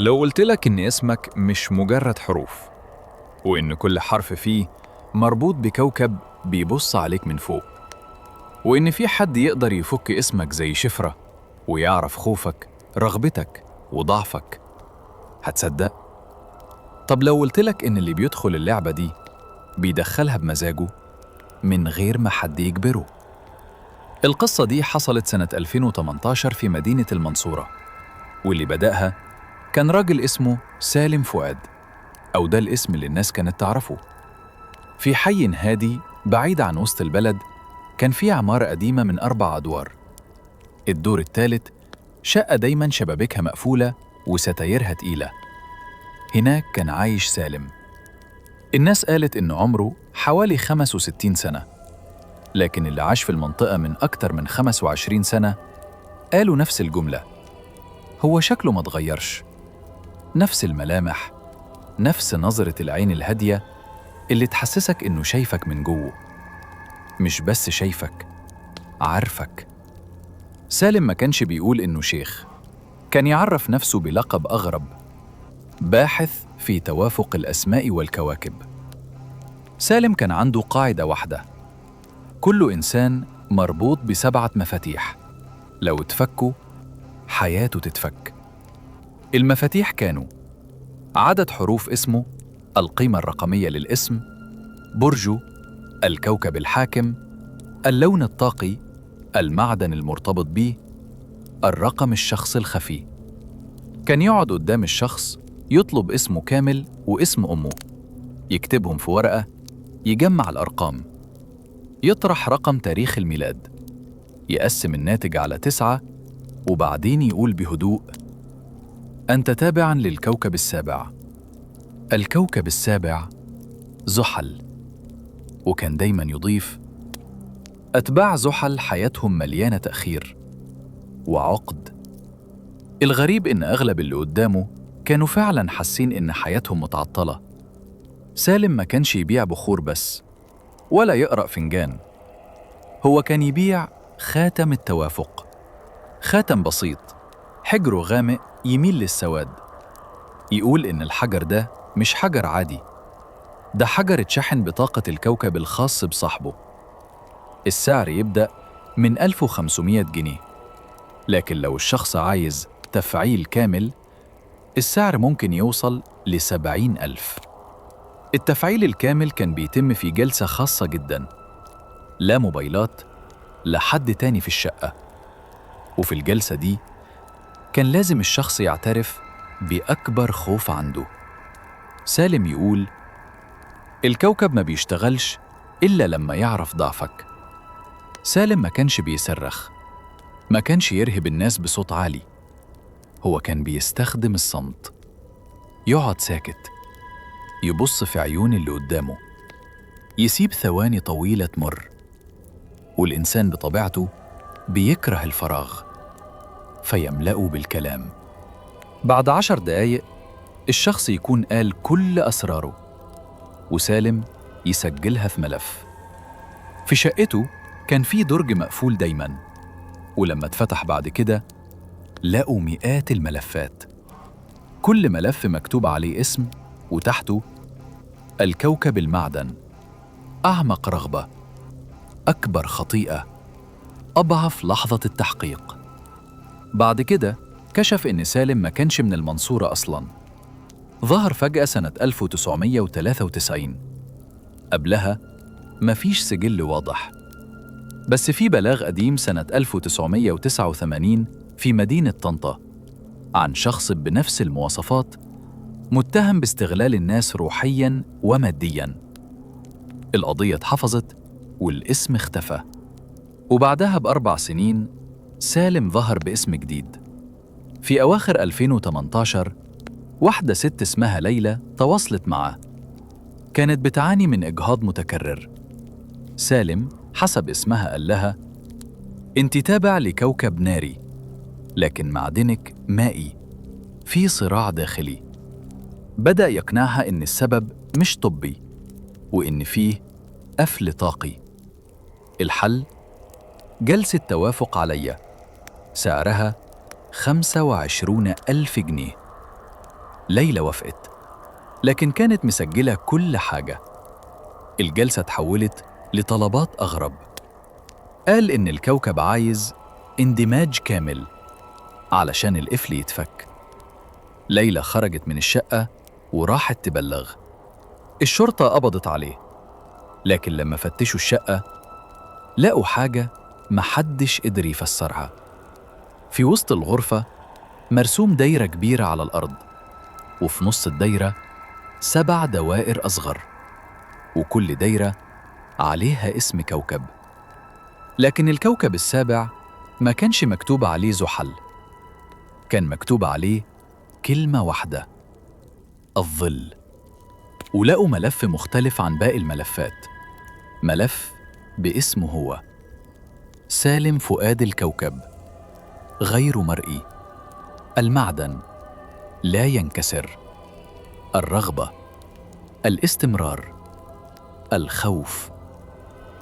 لو قلت لك إن اسمك مش مجرد حروف، وإن كل حرف فيه مربوط بكوكب بيبص عليك من فوق، وإن في حد يقدر يفك اسمك زي شفرة ويعرف خوفك، رغبتك وضعفك، هتصدق؟ طب لو قلت لك إن اللي بيدخل اللعبة دي بيدخلها بمزاجه من غير ما حد يجبره؟ القصة دي حصلت سنة 2018 في مدينة المنصورة، واللي بدأها كان راجل اسمه سالم فؤاد، أو ده الاسم اللي الناس كانت تعرفه. في حي هادي بعيد عن وسط البلد كان في عمارة قديمة من 4 أدوار. الدور الثالث شقة دايماً شبابيكها مقفولة وستايرها تقيلة. هناك كان عايش سالم. الناس قالت إن عمره حوالي 65 سنة، لكن اللي عاش في المنطقة من أكتر من 25 سنة قالوا نفس الجملة: هو شكله ما تغيرش، نفس الملامح، نفس نظرة العين الهادية اللي تحسسك إنه شايفك من جوه. مش بس شايفك، عارفك. سالم ما كانش بيقول إنه شيخ، كان يعرف نفسه بلقب أغرب: باحث في توافق الأسماء والكواكب. سالم كان عنده قاعدة واحدة: كل إنسان مربوط ب7 مفاتيح، لو اتفكوا حياته تتفك. المفاتيح كانوا عدد حروف اسمه، القيمة الرقمية للاسم، برجه، الكوكب الحاكم، اللون الطاقي، المعدن المرتبط بيه، الرقم الشخصي الخفي. كان يقعد قدام الشخص يطلب اسمه كامل واسم أمه، يكتبهم في ورقة، يجمع الأرقام، يطرح رقم تاريخ الميلاد، يقسم الناتج على 9، وبعدين يقول بهدوء: أنت تابعاً للكوكب السابع. الكوكب السابع زحل. وكان دايماً يضيف: أتباع زحل حياتهم مليانة تأخير وعقد. الغريب إن أغلب اللي قدامه كانوا فعلاً حاسين إن حياتهم متعطلة. سالم ما كانش يبيع بخور بس، ولا يقرأ فنجان، هو كان يبيع خاتم التوافق. خاتم بسيط، حجره غامق يميل للسواد، يقول إن الحجر ده مش حجر عادي، ده حجر اتشحن بطاقة الكوكب الخاص بصاحبه. السعر يبدأ من 1500 جنيه، لكن لو الشخص عايز تفعيل كامل السعر ممكن يوصل ل70,000. التفعيل الكامل كان بيتم في جلسة خاصة جداً، لا موبايلات، لا حد تاني في الشقة. وفي الجلسة دي كان لازم الشخص يعترف بأكبر خوف عنده. سالم يقول: الكوكب ما بيشتغلش إلا لما يعرف ضعفك. سالم ما كانش بيصرخ، ما كانش يرهب الناس بصوت عالي، هو كان بيستخدم الصمت. يقعد ساكت، يبص في عيون اللي قدامه، يسيب ثواني طويلة تمر. والإنسان بطبيعته بيكره الفراغ، فيملأه بالكلام. بعد 10 دقايق الشخص يكون قال كل أسراره، وسالم يسجلها في ملف. في شقته كان في درج مقفول دايماً، ولما اتفتح بعد كده لقوا مئات الملفات، كل ملف مكتوب عليه اسم، وتحته: الكوكب المعدن، أعمق رغبة، أكبر خطيئة، أضعف لحظة التحقيق. بعد كده كشف إن سالم ما كانش من المنصورة أصلاً، ظهر فجأة سنة 1993. قبلها مفيش سجل واضح، بس في بلاغ قديم سنة 1989 في مدينة طنطا عن شخص بنفس المواصفات متهم باستغلال الناس روحياً ومادياً. القضية اتحفظت والاسم اختفى، وبعدها ب4 سنين سالم ظهر باسم جديد. في أواخر 2018 واحدة ست اسمها ليلى تواصلت معه، كانت بتعاني من إجهاض متكرر. سالم حسب اسمها قال لها: انت تابع لكوكب ناري، لكن معدنك مائي، في صراع داخلي. بدأ يقنعها إن السبب مش طبي، وإن فيه قفل طاقي. الحل: جلسة توافق عليا، سعرها 25,000 جنيه. ليلى وافقت، لكن كانت مسجلة كل حاجة. الجلسة اتحولت لطلبات أغرب. قال إن الكوكب عايز اندماج كامل علشان القفل يتفك. ليلى خرجت من الشقة وراحت تبلغ. الشرطة قبضت عليه، لكن لما فتشوا الشقة لقوا حاجة محدش قدر يفسرها. في وسط الغرفة مرسوم دايرة كبيرة على الأرض، وفي نص الدايرة 7 دوائر أصغر، وكل دايرة عليها اسم كوكب. لكن الكوكب السابع ما كانش مكتوب عليه زحل، كان مكتوب عليه كلمة واحدة: الظل. ولقوا ملف مختلف عن باقي الملفات، ملف باسمه هو: سالم فؤاد الكوكب، غير مرئي، المعدن، لا ينكسر، الرغبة، الاستمرار، الخوف،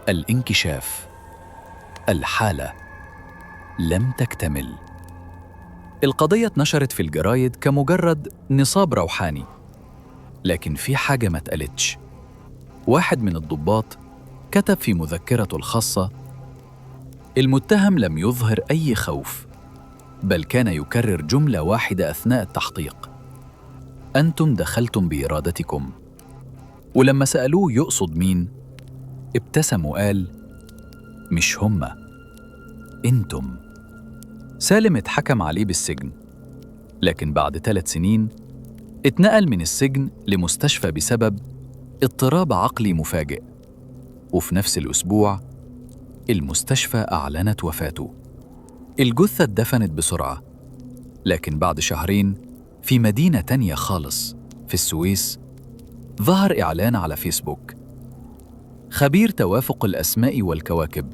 الانكشاف، الحالة لم تكتمل. القضية اتنشرت في الجرايد كمجرد نصاب روحاني، لكن في حاجة ما اتقالتش. واحد من الضباط كتب في مذكرته الخاصة: المتهم لم يظهر أي خوف، بل كان يكرر جملة واحدة أثناء التحقيق: أنتم دخلتم بإرادتكم. ولما سألوه يقصد مين، ابتسم وقال: مش هما، أنتم. سالم اتحكم عليه بالسجن، لكن بعد 3 سنين اتنقل من السجن لمستشفى بسبب اضطراب عقلي مفاجئ. وفي نفس الأسبوع المستشفى أعلنت وفاته. الجثة اتدفنت بسرعة، لكن بعد شهرين في مدينة تانية خالص في السويس ظهر إعلان على فيسبوك: خبير توافق الأسماء والكواكب،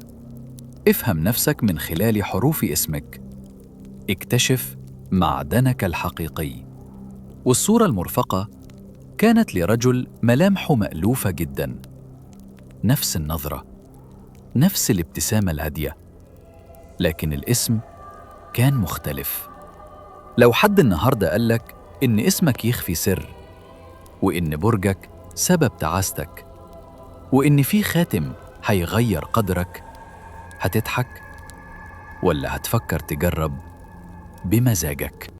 افهم نفسك من خلال حروف اسمك، اكتشف معدنك الحقيقي. والصورة المرفقة كانت لرجل ملامحه مألوفة جداً، نفس النظرة، نفس الابتسامة الهادية، لكن الاسم كان مختلف. لو حد النهاردة قالك إن اسمك يخفي سر، وإن برجك سبب تعاستك، وإن في خاتم هيغير قدرك، هتضحك ولا هتفكر تجرب بمزاجك؟